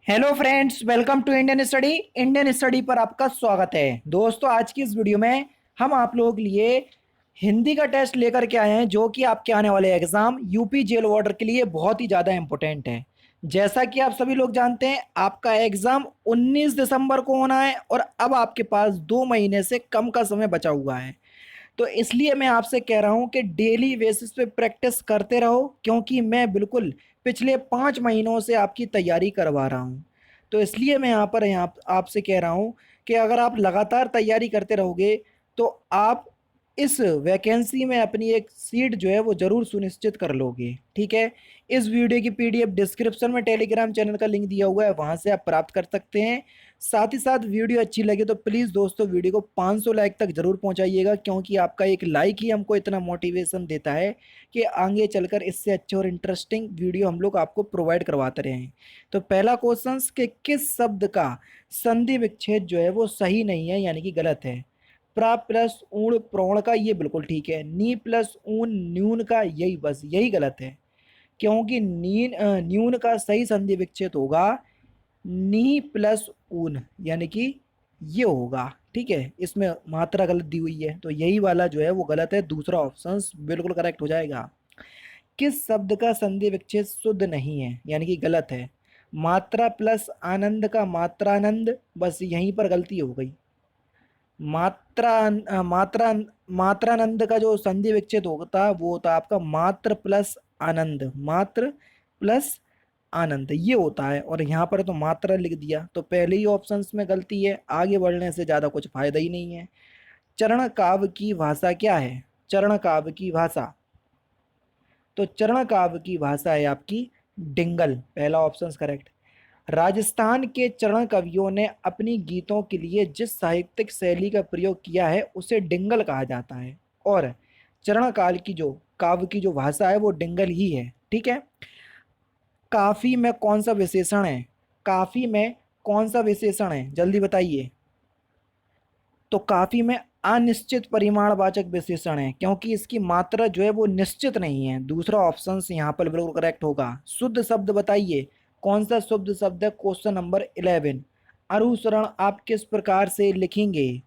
Hello friends, welcome to Indian study पर आपका स्वागत है। दोस्तों, आज की इस वीडियो में हम आप लोगों के लिए हिंदी का टेस्ट लेकर के आए हैं, जो कि आपके आने वाले एग्जाम यूपी जेल वार्डर के लिए बहुत ही ज़्यादा इम्पोर्टेंट है। जैसा कि आप सभी लोग जानते हैं, आपका एग्ज़ाम 19 दिसंबर को होना है और अब आपके पास 2 महीने से कम का समय बचा हुआ है। तो इसलिए मैं आपसे कह रहा हूं कि डेली बेसिस पे प्रैक्टिस करते रहो, क्योंकि मैं बिल्कुल पिछले 5 महीनों से आपकी तैयारी करवा रहा हूं। तो इसलिए मैं यहाँ आपसे कह रहा हूं कि अगर आप लगातार तैयारी करते रहोगे तो आप इस वैकेंसी में अपनी एक सीट जो है वो ज़रूर सुनिश्चित कर लोगे। ठीक है। इस वीडियो की पीडीएफ डिस्क्रिप्शन में टेलीग्राम चैनल का लिंक दिया हुआ है, वहाँ से आप प्राप्त कर सकते हैं। साथ ही साथ वीडियो अच्छी लगे तो प्लीज़ दोस्तों वीडियो को 500 लाइक तक ज़रूर पहुंचाइएगा, क्योंकि आपका एक लाइक ही हमको इतना मोटिवेशन देता है कि आगे चलकर इससे अच्छे और इंटरेस्टिंग वीडियो हम लोग आपको प्रोवाइड करवाते रहें। तो पहला क्वेश्चन कि किस शब्द का संधि विच्छेद जो है वो सही नहीं है, यानी कि गलत है। प्रा प्लस ऊण प्रोण का ये बिल्कुल ठीक है। नी प्लस ऊन न्यून का यही बस यही गलत है, क्योंकि न्यून का सही संधि विच्छेद होगा नी प्लस ऊन, यानी कि ये होगा। ठीक है, इसमें मात्रा गलत दी हुई है तो यही वाला जो है वो गलत है। दूसरा ऑप्शन बिल्कुल करेक्ट हो जाएगा। किस शब्द का संधि विच्छेद शुद्ध नहीं है, यानी कि गलत है। मात्रा प्लस आनंद का मात्रानंद, बस यहीं पर गलती हो गई। मात्रा मात्रा मात्रानंद का जो संधि विच्छेद होता वो होता आपका मात्र प्लस आनंद, मात्र प्लस आनंद ये होता है, और यहाँ पर तो मात्रा लिख दिया, तो पहले ही ऑप्शंस में गलती है। आगे बढ़ने से ज़्यादा कुछ फायदा ही नहीं है। चरण काव्य की भाषा क्या है? चरण काव्य की भाषा, तो चरण काव्य की भाषा है आपकी डिंगल। पहला ऑप्शन करेक्ट। राजस्थान के चरण कवियों ने अपनी गीतों के लिए जिस साहित्यिक शैली का प्रयोग किया है उसे डिंगल कहा जाता है, और चरण काल की जो काव्य की जो भाषा है वो डिंगल ही है। ठीक है। काफी में कौन सा विशेषण है? काफी में कौन सा विशेषण है, जल्दी बताइए। तो काफी में अनिश्चित परिमाणवाचक विशेषण है, क्योंकि इसकी मात्रा जो है वो निश्चित नहीं है। दूसरा ऑप्शन यहाँ पर बिल्कुल करेक्ट होगा। शुद्ध शब्द बताइए, कौन सा शुद्ध शब्द है? Question number 11। अनुसरण आप किस प्रकार से लिखेंगे?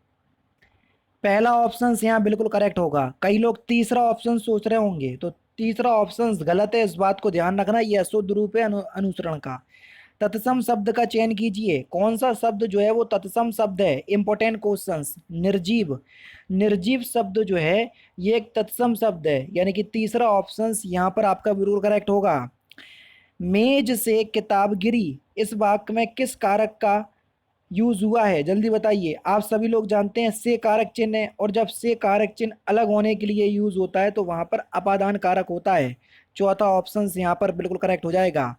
पहला ऑप्शन यहाँ बिल्कुल करेक्ट होगा। कई लोग तीसरा ऑप्शन सोच रहे होंगे, तो तीसरा ऑप्शन गलत है, इस बात को ध्यान रखना। यह अशुद्ध रूप है अनुसरण का। तत्सम शब्द का चयन कीजिए। कौन सा शब्द जो है वो तत्सम शब्द है? Important questions. निर्जीव, निर्जीव शब्द जो है ये एक तत्सम शब्द है, यानी कि तीसरा ऑप्शन यहाँ पर आपका बिल्कुल करेक्ट होगा। मेज से किताब गिरी, इस वाक्य में किस कारक का यूज हुआ है, जल्दी बताइए। आप सभी लोग जानते हैं से कारक चिन्ह है, और जब से कारक चिन्ह अलग होने के लिए यूज होता है तो वहां पर अपादान कारक होता है। चौथा ऑप्शन यहाँ पर बिल्कुल करेक्ट हो जाएगा।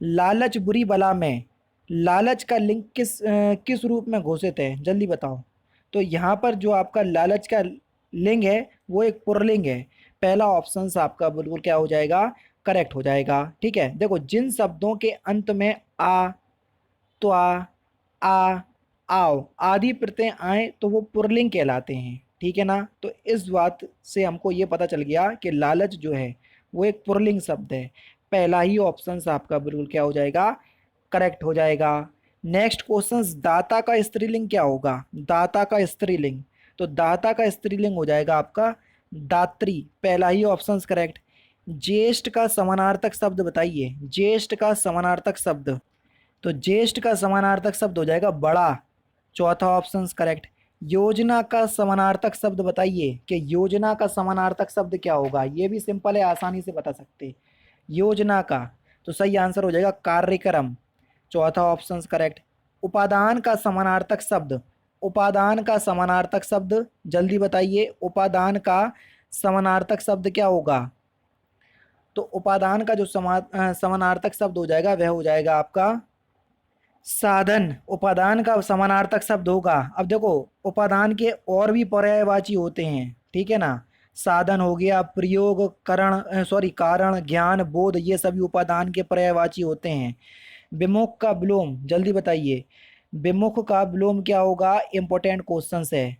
लालच बुरी बला में, लालच का लिंग किस रूप में घोषित है, जल्दी बताओ। तो यहाँ पर जो आपका लालच का लिंग है वो एक पुरलिंग है। पहला ऑप्शन आपका बिल्कुल क्या हो जाएगा? करेक्ट हो जाएगा। ठीक है, देखो जिन शब्दों के अंत में आ, त्वा, आ, आओ आदि प्रत्यय आए तो वो पुरलिंग कहलाते हैं। ठीक है ना। तो इस बात से हमको ये पता चल गया कि लालच जो है वो एक पुरलिंग शब्द है। पहला ही ऑप्शन आपका बिल्कुल क्या हो जाएगा? करेक्ट हो जाएगा। नेक्स्ट क्वेश्चन, दाता का स्त्रीलिंग क्या होगा? दाता का स्त्रीलिंग, तो दाता का स्त्रीलिंग हो जाएगा आपका दात्री। पहला ही ऑप्शन करेक्ट। ज्येष्ठ का समानार्थक शब्द बताइए। ज्येष्ठ का समानार्थक शब्द, तो ज्येष्ठ का समानार्थक शब्द हो जाएगा बड़ा। चौथा ऑप्शन करेक्ट। योजना का समानार्थक शब्द बताइए कि योजना का समानार्थक शब्द क्या होगा। ये भी सिंपल है, आसानी से बता सकते। योजना का, तो सही आंसर हो जाएगा कार्यक्रम। चौथा ऑप्शन करेक्ट। उपादान का समानार्थक शब्द, उपादान का समानार्थक शब्द जल्दी बताइए। उपादान का समानार्थक शब्द क्या होगा? तो उपादान का जो समानार्थक शब्द हो जाएगा वह हो जाएगा आपका साधन। उपादान का समानार्थक शब्द होगा। अब देखो, उपादान के और भी पर्यायवाची होते हैं, ठीक है ना। साधन हो गया, प्रयोग, करण सॉरी कारण, ज्ञान, बोध, ये सभी उपादान के पर्यायवाची होते हैं। विमुख का विलोम जल्दी बताइए। विमुख का विलोम क्या होगा? इंपॉर्टेंट क्वेश्चन है।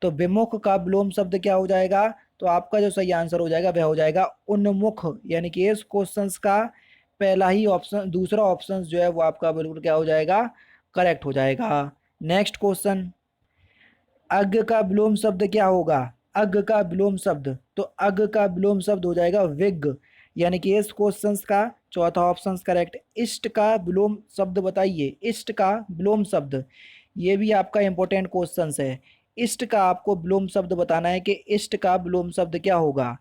तो विमुख का विलोम शब्द क्या हो जाएगा? तो आपका जो सही आंसर हो जाएगा वह हो जाएगा उन्मुख, यानी कि इस क्वेश्चन का पहला ही ऑप्शन, दूसरा ऑप्शन जो है वो आपका बिल्कुल क्या हो जाएगा, करेक्ट हो जाएगा। नेक्स्ट क्वेश्चन, अग का विलोम शब्द क्या होगा? अग का विलोम शब्द, तो अग का विलोम शब्द हो जाएगा विग, यानी कि इस क्वेश्चन का चौथा ऑप्शन करेक्ट। इष्ट का विलोम शब्द बताइए, इष्ट का विलोम शब्द, ये भी आपका इंपॉर्टेंट क्वेश्चन है। इष्ट का आपको विलोम शब्द बताना है कि इष्ट का विलोम शब्द क्या होगा।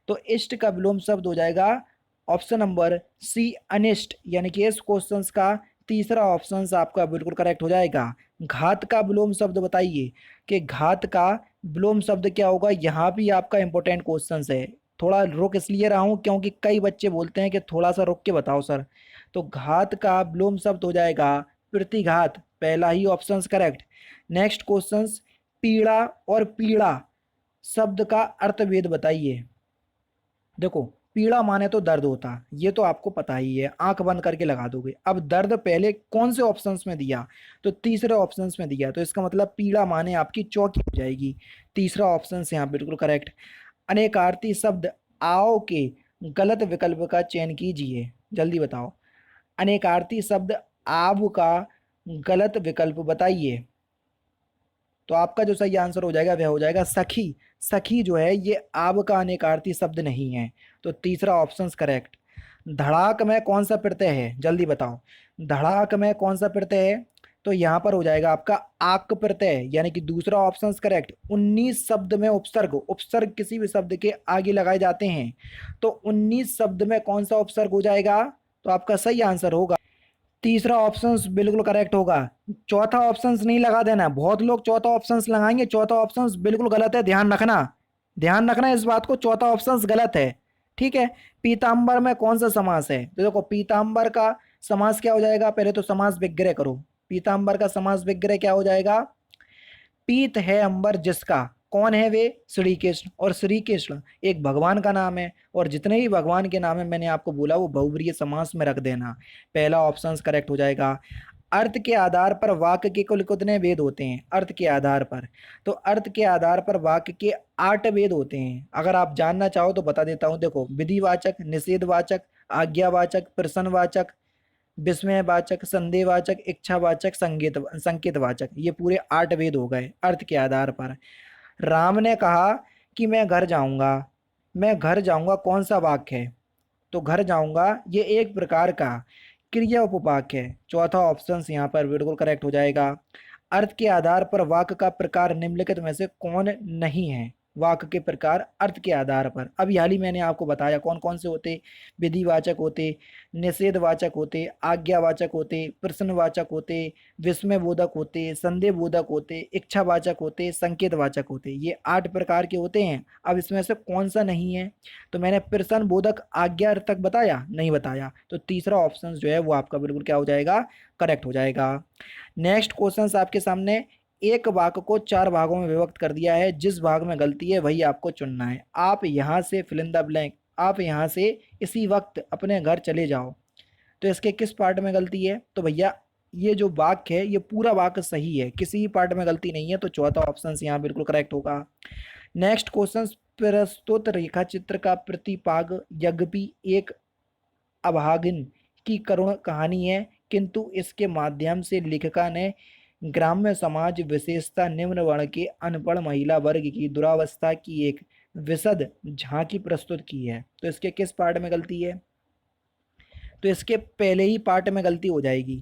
तो इष्ट का विलोम शब्द हो जाएगा ऑप्शन नंबर सी, अनिष्ट, यानी कि इस क्वेश्चन का तीसरा ऑप्शन आपका बिल्कुल करेक्ट हो जाएगा। घात का विलोम शब्द बताइए कि घात का विलोम शब्द क्या होगा, यहाँ भी आपका इंपॉर्टेंट क्वेश्चन है। थोड़ा रुक इसलिए रहा हूँ क्योंकि कई बच्चे बोलते हैं कि थोड़ा सा रुक के बताओ सर। तो घात का विलोम शब्द हो जाएगा प्रतिघात, पहला ही ऑप्शन करेक्ट। नेक्स्ट क्वेश्चन, पीड़ा और पीड़ा शब्द का अर्थभेद बताइए। देखो, पीड़ा माने तो दर्द होता, ये तो आपको पता ही है, आंख बंद करके लगा दोगे। अब दर्द पहले कौन से ऑप्शंस में दिया, तो तीसरे ऑप्शंस में दिया, तो इसका मतलब पीड़ा माने आपकी चौकी हो जाएगी। तीसरा ऑप्शन यहाँ बिल्कुल करेक्ट। अनेकार्थी शब्द आओ के गलत विकल्प का चयन कीजिए, जल्दी बताओ। अनेकार्थी शब्द आव का गलत विकल्प बताइए। तो आपका जो सही आंसर हो जाएगा वह हो जाएगा सखी। सखी जो है ये आब का अनेकार्थी शब्द नहीं है, तो तीसरा ऑप्शन करेक्ट। धड़ाक में कौन सा प्रत्यय है, जल्दी बताओ। धड़ाक में कौन सा प्रत्यय है, तो यहाँ पर हो जाएगा आपका आक प्रत्यय, यानी कि दूसरा ऑप्शन करेक्ट। 19 शब्द में उपसर्ग, उपसर्ग किसी भी शब्द के आगे लगाए जाते हैं, तो 19 शब्द में कौन सा उपसर्ग हो जाएगा, तो आपका सही आंसर होगा तीसरा ऑप्शन बिल्कुल करेक्ट होगा। चौथा ऑप्शन नहीं लगा देना, बहुत लोग चौथा ऑप्शन लगाएंगे, चौथा ऑप्शन बिल्कुल गलत है, ध्यान रखना, ध्यान रखना इस बात को, चौथा ऑप्शन गलत है, ठीक है। पीताम्बर में कौन सा समास है, तो देखो पीताम्बर का समास क्या हो जाएगा, पहले तो समास विग्रह करो। पीताम्बर का समास विग्रह क्या हो जाएगा, पीत है अंबर जिसका, कौन है वे, श्री कृष्ण, और श्री कृष्ण एक भगवान का नाम है, और जितने भी भगवान के नाम है मैंने आपको बोला वो बहुब्रीहि समास में रख देना, पहला ऑप्शन करेक्ट हो जाएगा। अर्थ के आधार पर वाक्य के कुल कितने वेद होते हैं, अर्थ के आधार पर, तो अर्थ के आधार पर वाक्य के 8 वेद होते हैं। अगर आप जानना चाहो तो बता देता हूँ, देखो विधिवाचक, निषेधवाचक, आज्ञावाचक, प्रश्नवाचक, विस्मयवाचक, संदेहवाचक, इच्छावाचक, संकेतवाचक, ये पूरे 8 वेद हो गए अर्थ के आधार पर। राम ने कहा कि मैं घर जाऊंगा, मैं घर जाऊंगा कौन सा वाक्य है, तो घर जाऊंगा ये एक प्रकार का क्रिया उपवाक्य है, चौथा ऑप्शन यहाँ पर बिल्कुल करेक्ट हो जाएगा। अर्थ के आधार पर वाक्य का प्रकार निम्नलिखित में से कौन नहीं है, वाक्य के प्रकार अर्थ के आधार पर, अभी हाल ही मैंने आपको बताया कौन कौन से होते, विधिवाचक होते, निषेधवाचक होते, आज्ञावाचक होते, प्रश्नवाचक होते, विस्मय बोधक होते, संदेह बोधक होते, इच्छावाचक होते, संकेतवाचक होते, ये 8 प्रकार के होते हैं। अब इसमें से कौन सा नहीं है, तो मैंने प्रश्न बोधक आज्ञा तक बताया, नहीं बताया, तो तीसरा ऑप्शन जो है वो आपका बिल्कुल क्या हो जाएगा, करेक्ट हो जाएगा। नेक्स्ट क्वेश्चन आपके सामने, एक वाक्य को 4 भागों में विभक्त कर दिया है, जिस भाग में गलती है वही आपको चुनना है। आप यहाँ से फिल इन द ब्लैंक, आप यहाँ से इसी वक्त अपने घर चले जाओ, तो इसके किस पार्ट में गलती है, तो भैया ये जो वाक्य है ये पूरा वाक्य सही है, किसी भी पार्ट में गलती नहीं है, तो चौथा ऑप्शन यहाँ बिल्कुल करेक्ट होगा। नेक्स्ट क्वेश्चन, प्रस्तुत रेखा चित्र का प्रतिपाग यज्ञपि एक अभागिन की करुण कहानी है, किंतु इसके माध्यम से लेखिका ने ग्राम्य समाज विशेषता निम्न वर्ण के अनपढ़ महिला वर्ग की दुरावस्था की एक विशद झांकी प्रस्तुत की है, तो इसके किस पार्ट में गलती है, तो इसके पहले ही पार्ट में गलती हो जाएगी,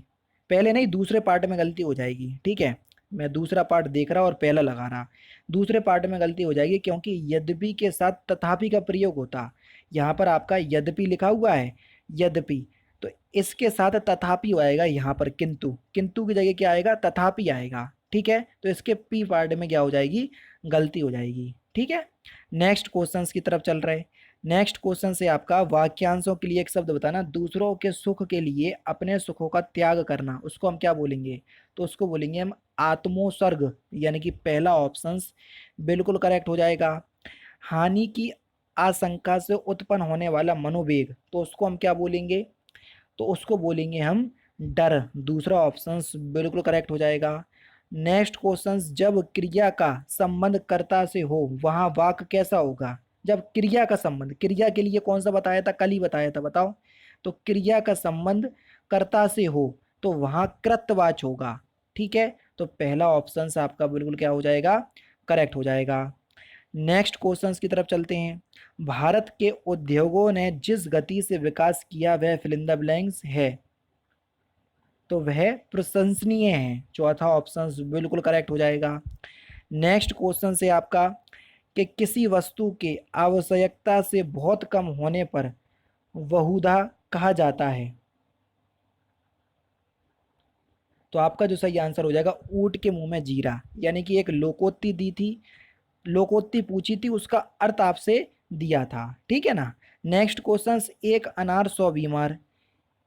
पहले नहीं दूसरे पार्ट में गलती हो जाएगी, ठीक है। मैं दूसरा पार्ट देख रहा और पहला लगा रहा, दूसरे पार्ट में गलती हो जाएगी क्योंकि यद्यपि के साथ तथापि का प्रयोग होता, यहाँ पर आपका यद्यपि लिखा हुआ है, यद्यपि, तो इसके साथ तथापि आएगा यहाँ पर, किंतु, किंतु की जगह क्या आएगा, तथापि आएगा, ठीक है। तो इसके पी पार्ट में क्या हो जाएगी, गलती हो जाएगी, ठीक है। नेक्स्ट क्वेश्चंस की तरफ चल रहे। नेक्स्ट क्वेश्चन से आपका वाक्यांशों के लिए एक शब्द बताना, दूसरों के सुख के लिए अपने सुखों का त्याग करना, उसको हम क्या बोलेंगे, तो उसको बोलेंगे हम आत्मोसर्ग, यानी कि पहला ऑप्शन बिल्कुल करेक्ट हो जाएगा। हानि की आशंका से उत्पन्न होने वाला मनोवेग, तो उसको हम क्या बोलेंगे, तो उसको बोलेंगे हम डर, दूसरा ऑप्शन बिल्कुल करेक्ट हो जाएगा। नेक्स्ट क्वेश्चन, जब क्रिया का संबंध कर्ता से हो वहाँ वाक्य कैसा होगा, जब क्रिया का संबंध, क्रिया के लिए कौन सा बताया था, कल ही बताया था, बताओ। तो क्रिया का संबंध कर्ता से हो तो वहाँ कृतवाच होगा। ठीक है, तो पहला ऑप्शन आपका बिल्कुल क्या हो जाएगा, करेक्ट हो जाएगा। नेक्स्ट क्वेश्चंस की तरफ चलते हैं। भारत के उद्योगों ने जिस गति से विकास किया वह फिल इन द ब्लैंक्स है, तो वह प्रशंसनीय है। चौथा ऑप्शन बिल्कुल करेक्ट हो जाएगा। नेक्स्ट क्वेश्चन से आपका कि किसी वस्तु के आवश्यकता से बहुत कम होने पर बहुधा कहा जाता है, तो आपका जो सही आंसर हो जाएगा ऊंट के मुंह में जीरा, यानी कि एक लोकोक्ति दी थी, लोकोक्ति पूछी थी, उसका अर्थ आपसे दिया था। ठीक है ना। नेक्स्ट क्वेश्चन, एक अनार 100 बीमार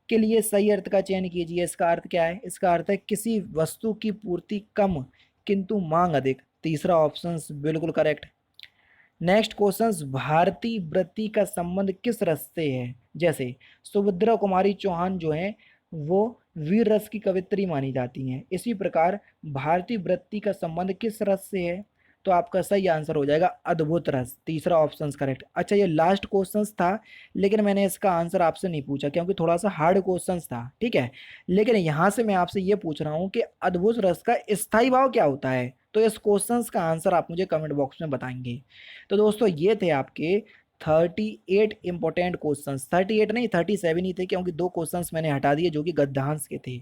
के लिए सही अर्थ का चयन कीजिए। इसका अर्थ क्या है, इसका अर्थ है किसी वस्तु की पूर्ति कम किंतु मांग अधिक। तीसरा ऑप्शन बिल्कुल करेक्ट। नेक्स्ट क्वेश्चन, भारतीय वृत्ति का संबंध किस रस से है। जैसे सुभद्रा कुमारी चौहान जो है वो वीर रस की कवित्री मानी जाती हैं, इसी प्रकार भारतीय वृत्ति का संबंध किस रस से है, तो आपका सही आंसर हो जाएगा अद्भुत रस। तीसरा ऑप्शन करेक्ट। अच्छा, ये लास्ट क्वेश्चन था, लेकिन मैंने इसका आंसर आपसे नहीं पूछा क्योंकि थोड़ा सा हार्ड क्वेश्चन था। ठीक है, लेकिन यहाँ से मैं आपसे ये पूछ रहा हूँ कि अद्भुत रस का स्थायी भाव क्या होता है, तो इस क्वेश्चन का आंसर आप मुझे कमेंट बॉक्स में बताएंगे। तो दोस्तों ये थे आपके 38 इंपॉर्टेंट क्वेश्चंस, 38 नहीं 37 ही थे, क्योंकि 2 क्वेश्चंस मैंने हटा दिए जो कि गद्यांश के थे।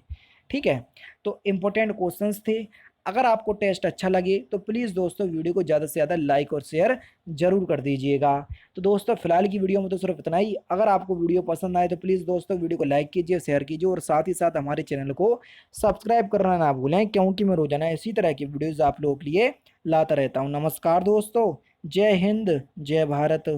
ठीक है, तो इंपॉर्टेंट क्वेश्चंस थे। अगर आपको टेस्ट अच्छा लगे तो प्लीज़ दोस्तों वीडियो को ज़्यादा से ज़्यादा लाइक और शेयर जरूर कर दीजिएगा। तो दोस्तों फिलहाल की वीडियो में तो सिर्फ इतना ही। अगर आपको वीडियो पसंद आए तो प्लीज़ दोस्तों वीडियो को लाइक कीजिए, शेयर कीजिए और साथ ही साथ हमारे चैनल को सब्सक्राइब करना ना भूलें, क्योंकि मैं रोजाना इसी तरह की वीडियोज़ आप लोगों के लिए लाता रहता हूँ। नमस्कार दोस्तों, जय हिंद, जय भारत।